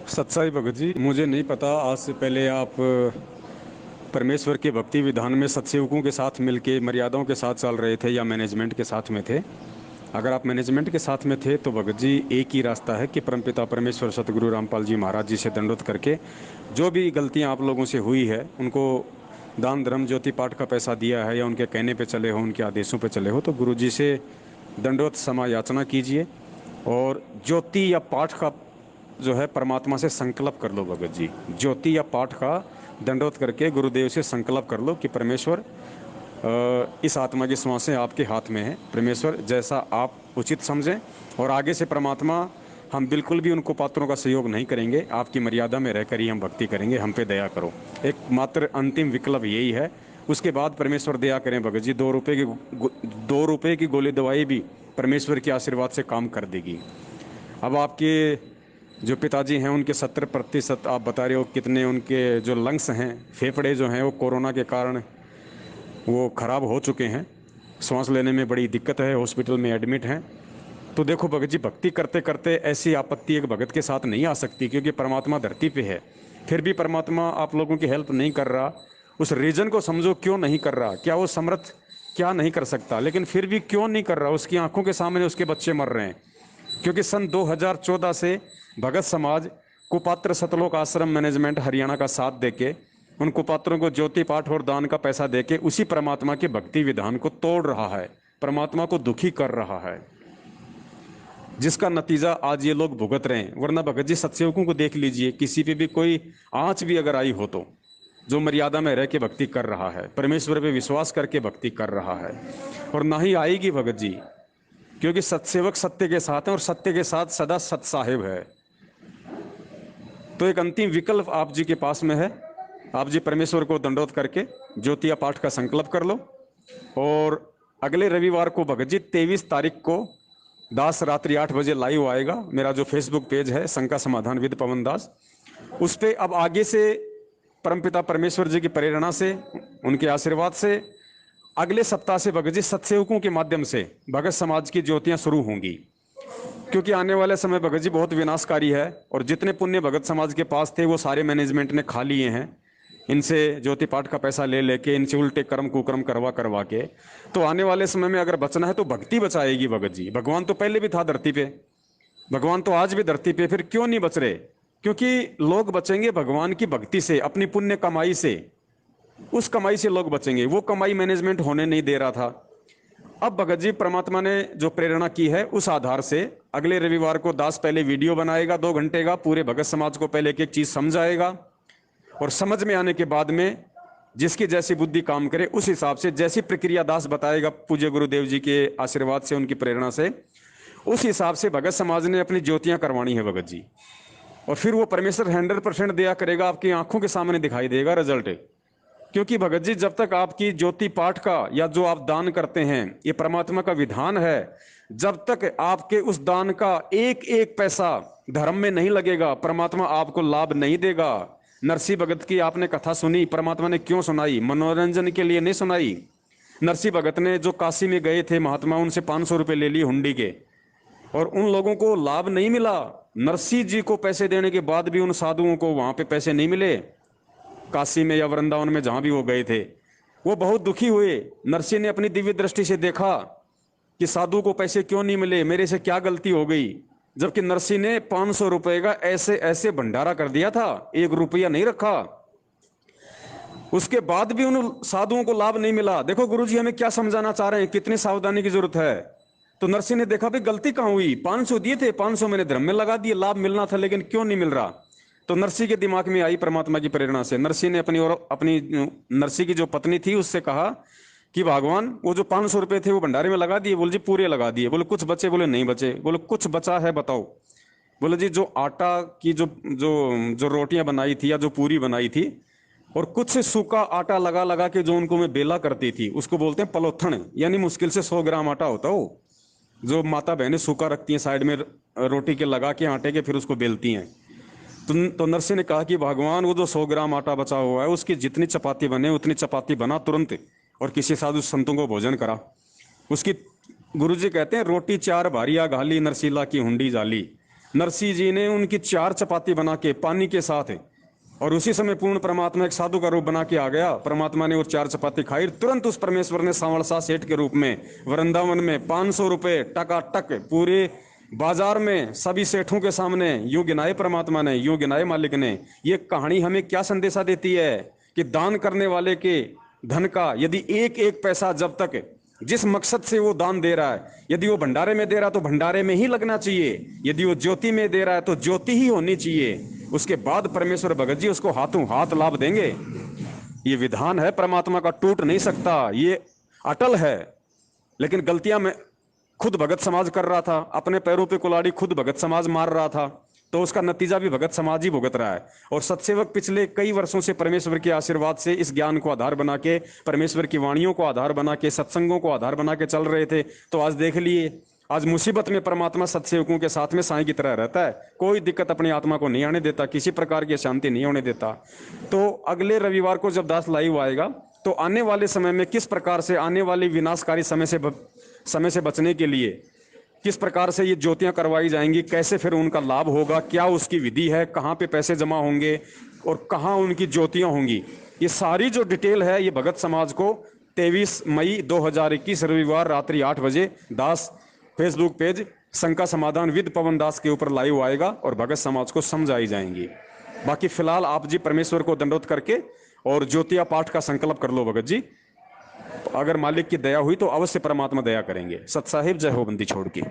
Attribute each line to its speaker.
Speaker 1: सच्चाई भगत जी, मुझे नहीं पता आज से पहले आप परमेश्वर के भक्ति विधान में सत्सेवकों के साथ मिलके मर्यादाओं के साथ चल रहे थे या मैनेजमेंट के साथ में थे। अगर आप मैनेजमेंट के साथ में थे तो भगत जी एक ही रास्ता है कि परमपिता परमेश्वर सतगुरु रामपाल जी महाराज जी से दंडवत करके जो भी गलतियां आप लोगों से हुई है उनको दान धर्म ज्योति पाठ का पैसा दिया है या उनके कहने पे चले हो, उनके आदेशों पे चले हो, तो गुरु जी से दंडवत क्षमा याचना कीजिए और ज्योति या पाठ का जो है परमात्मा से संकल्प कर लो। भगत जी ज्योति या पाठ का दंडवत करके गुरुदेव से संकल्प कर लो कि परमेश्वर इस आत्मा की श्वासें आपके हाथ में है, परमेश्वर जैसा आप उचित समझें। और आगे से परमात्मा हम बिल्कुल भी उनको पात्रों का सहयोग नहीं करेंगे, आपकी मर्यादा में रहकर ही हम भक्ति करेंगे, हम पे दया करो। एक मात्र अंतिम विकल्प यही है। उसके बाद परमेश्वर दया करें भगत जी, 2 रुपये की गोली दवाई भी परमेश्वर के आशीर्वाद से काम कर देगी। अब आपके जो पिताजी हैं उनके 70% आप बता रहे हो, कितने उनके जो लंग्स हैं, फेफड़े जो हैं वो कोरोना के कारण वो ख़राब हो चुके हैं, सांस लेने में बड़ी दिक्कत है, हॉस्पिटल में एडमिट हैं। तो देखो भगत जी, भक्ति करते करते ऐसी आपत्ति एक भगत के साथ नहीं आ सकती, क्योंकि परमात्मा धरती पे है। फिर भी परमात्मा आप लोगों की हेल्प नहीं कर रहा, उस रीज़न को समझो क्यों नहीं कर रहा। क्या वो समर्थ क्या नहीं कर सकता, लेकिन फिर भी क्यों नहीं कर रहा। उसकी आंखों के सामने उसके बच्चे मर रहे हैं। क्योंकि सन 2014 से भगत समाज कुपात्र सतलोक आश्रम मैनेजमेंट हरियाणा का साथ देके उन कुपात्रों को ज्योति पाठ और दान का पैसा देके उसी परमात्मा के भक्ति विधान को तोड़ रहा है, परमात्मा को दुखी कर रहा है, जिसका नतीजा आज ये लोग भुगत रहे हैं। वरना भगत जी सत्सेवकों को देख लीजिए, किसी पे भी कोई आंच भी अगर आई हो तो जो मर्यादा में रह के भक्ति कर रहा है, परमेश्वर पे विश्वास करके भक्ति कर रहा है, और ना ही आएगी भगत जी, क्योंकि सत्सेवक सत्य के साथ है और सत्य के साथ सदा सत साहिब है। तो एक अंतिम विकल्प आप जी के पास में है, आप जी परमेश्वर को दंडोत करके ज्योतिया पाठ का संकल्प कर लो। और अगले रविवार को भगत जी 23 तारीख को दास रात्रि 8 बजे लाइव आएगा। मेरा जो फेसबुक पेज है शंका समाधान विद पवन दास, उस पर अब आगे से परमपिता परमेश्वर जी की प्रेरणा से, उनके आशीर्वाद से अगले सप्ताह से भगत जी सत्सेवकों के माध्यम से भगत समाज की ज्योतियां शुरू होंगी। क्योंकि आने वाले समय भगत जी बहुत विनाशकारी है, और जितने पुण्य भगत समाज के पास थे वो सारे मैनेजमेंट ने खा लिए हैं, इनसे ज्योति पाठ का पैसा ले लेके, इनसे उल्टे कर्म कुकर्म करवा करवा के। तो आने वाले समय में अगर बचना है तो भक्ति बचाएगी भगत जी। भगवान तो पहले भी था धरती पे, भगवान तो आज भी धरती पे, फिर क्यों नहीं बच रहे। क्योंकि लोग बचेंगे भगवान की भक्ति से, अपनी पुण्य कमाई से, उस कमाई से लोग बचेंगे। वो कमाई मैनेजमेंट होने नहीं दे रहा था। अब भगत जी परमात्मा ने जो प्रेरणा की है उस आधार से अगले रविवार को दास पहले वीडियो बनाएगा 2 घंटे का, पूरे भगत समाज को पहले एक एक चीज समझाएगा, और समझ में आने के बाद में जिसकी जैसी बुद्धि काम करे उस हिसाब से जैसी प्रक्रिया दास बताएगा, पूज्य गुरुदेव जी के आशीर्वाद से, उनकी प्रेरणा से, उस हिसाब से भगत समाज ने अपनी ज्योतियां करवानी है भगत जी। और फिर वो परमेश्वर 100% दया करेगा, आपकी आंखों के सामने दिखाई देगा रिजल्ट। क्योंकि भगत जी जब तक आपकी ज्योति पाठ का या जो आप दान करते हैं ये परमात्मा का विधान है, जब तक आपके उस दान का एक एक पैसा धर्म में नहीं लगेगा, परमात्मा आपको लाभ नहीं देगा। नरसिंह भगत की आपने कथा सुनी, परमात्मा ने क्यों सुनाई? मनोरंजन के लिए नहीं सुनाई। नरसिंह भगत ने जो काशी में गए थे महात्मा, उनसे 500 रुपए ले लिए हुंडी के, और उन लोगों को लाभ नहीं मिला। नरसिंह जी को पैसे देने के बाद भी उन साधुओं को वहां पे पैसे नहीं मिले। काशी में या वृंदावन में जहां भी वो गए थे, वो बहुत दुखी हुए। नरसिंह ने अपनी दिव्य दृष्टि से देखा कि साधु को पैसे क्यों नहीं मिले, मेरे से क्या गलती हो गई। जबकि नरसिंह ने 500 रुपए का ऐसे ऐसे भंडारा कर दिया था, 1 रुपया नहीं रखा। उसके बाद भी उन साधुओं को लाभ नहीं मिला। देखो गुरुजी हमें क्या समझाना चाह रहे हैं, कितनी सावधानी की जरूरत है। तो नरसिंह ने देखा भाई गलती कहां हुई, 500 दिए थे, 500 मैंने धर्म में लगा दिए, लाभ मिलना था लेकिन क्यों नहीं मिल रहा। तो नरसिंह के दिमाग में आई परमात्मा की प्रेरणा से, नरसिंह ने अपनी नरसिंह की जो पत्नी थी उससे कहा कि भगवान वो जो 500 रुपए थे वो भंडारे में लगा दिए? बोले जी पूरे लगा दिए। बोले कुछ बचे? बोले नहीं बचे। बोले कुछ बचा है बताओ? बोले जी जो आटा की जो जो जो रोटियां बनाई थी या जो पूरी बनाई थी, और कुछ सूखा आटा लगा लगा के जो उनको मैं बेला करती थी, उसको बोलते हैं पलोथन, यानी मुश्किल से 100 ग्राम आटा होता हो, जो माता बहनें सूखा रखती हैं साइड में रोटी के लगा के आटे के, फिर उसको बेलती हैं। तो नरसिंह ने कहा कि भगवान वो जो 100 ग्राम आटा बचा हुआ है उसकी जितनी चपाती बने उतनी चपाती बना तुरंत, और किसी साधु संतों को भोजन करा। उसकी गुरुजी कहते हैं रोटी 4 भारिया घाली, नरसीला की हुंडी जाली। नरसिंह जी ने उनकी 4 चपाती बना के पानी के साथ, और उसी समय पूर्ण परमात्मा एक साधु का रूप बना के आ गया। परमात्मा ने वो 4 चपाती खाई, तुरंत उस परमेश्वर ने सांवरसा सेठ के रूप में वृंदावन में 500 रुपए टकाटक पूरे बाजार में सभी सेठों के सामने यूं गिनाए परमात्मा ने, यूं गिनाए मालिक ने। ये कहानी हमें क्या संदेशा देती है कि दान करने वाले के धन का यदि एक एक पैसा, जब तक जिस मकसद से वो दान दे रहा है, यदि वो भंडारे में दे रहा है तो भंडारे में ही लगना चाहिए, यदि वो ज्योति में दे रहा है तो ज्योति ही होनी चाहिए। उसके बाद परमेश्वर भगत जी उसको हाथों हाथ लाभ देंगे। ये विधान है परमात्मा का, टूट नहीं सकता, ये अटल है। लेकिन गलतियां मैं खुद भगत समाज कर रहा था, अपने पैरों पे कुल्हाड़ी खुद भगत समाज मार रहा था, तो उसका नतीजा भी भगत समाज ही भुगत रहा है। और सत्सेवक पिछले कई वर्षों से परमेश्वर के आशीर्वाद से इस ज्ञान को आधार बना के, परमेश्वर की वाणियों को आधार बना के, सत्संगों को आधार बना के चल रहे थे। तो आज देख लिए, आज मुसीबत में परमात्मा सत्सेवकों के साथ में साईं की तरह रहता है, कोई दिक्कत अपनी आत्मा को नहीं आने देता, किसी प्रकार की अशांति नहीं होने देता। तो अगले रविवार को जब दास लाइव आएगा तो आने वाले समय में किस प्रकार से, आने वाली विनाशकारी समय से बचने के लिए किस प्रकार से ये ज्योतियां करवाई जाएंगी, कैसे फिर उनका लाभ होगा, क्या उसकी विधि है, कहाँ पे पैसे जमा होंगे और कहाँ उनकी ज्योतियां होंगी, ये सारी जो डिटेल है ये भगत समाज को 23 मई 2021 रविवार रात्रि 8 बजे दास फेसबुक पेज शंका समाधान विद पवन दास के ऊपर लाइव आएगा और भगत समाज को समझाई जाएंगी। बाकी फिलहाल आप जी परमेश्वर को दंडोत करके और ज्योतिया पाठ का संकल्प कर लो भगत जी। अगर मालिक की दया हुई तो अवश्य परमात्मा दया करेंगे। सत साहिब, जय हो बंदी छोड़ की।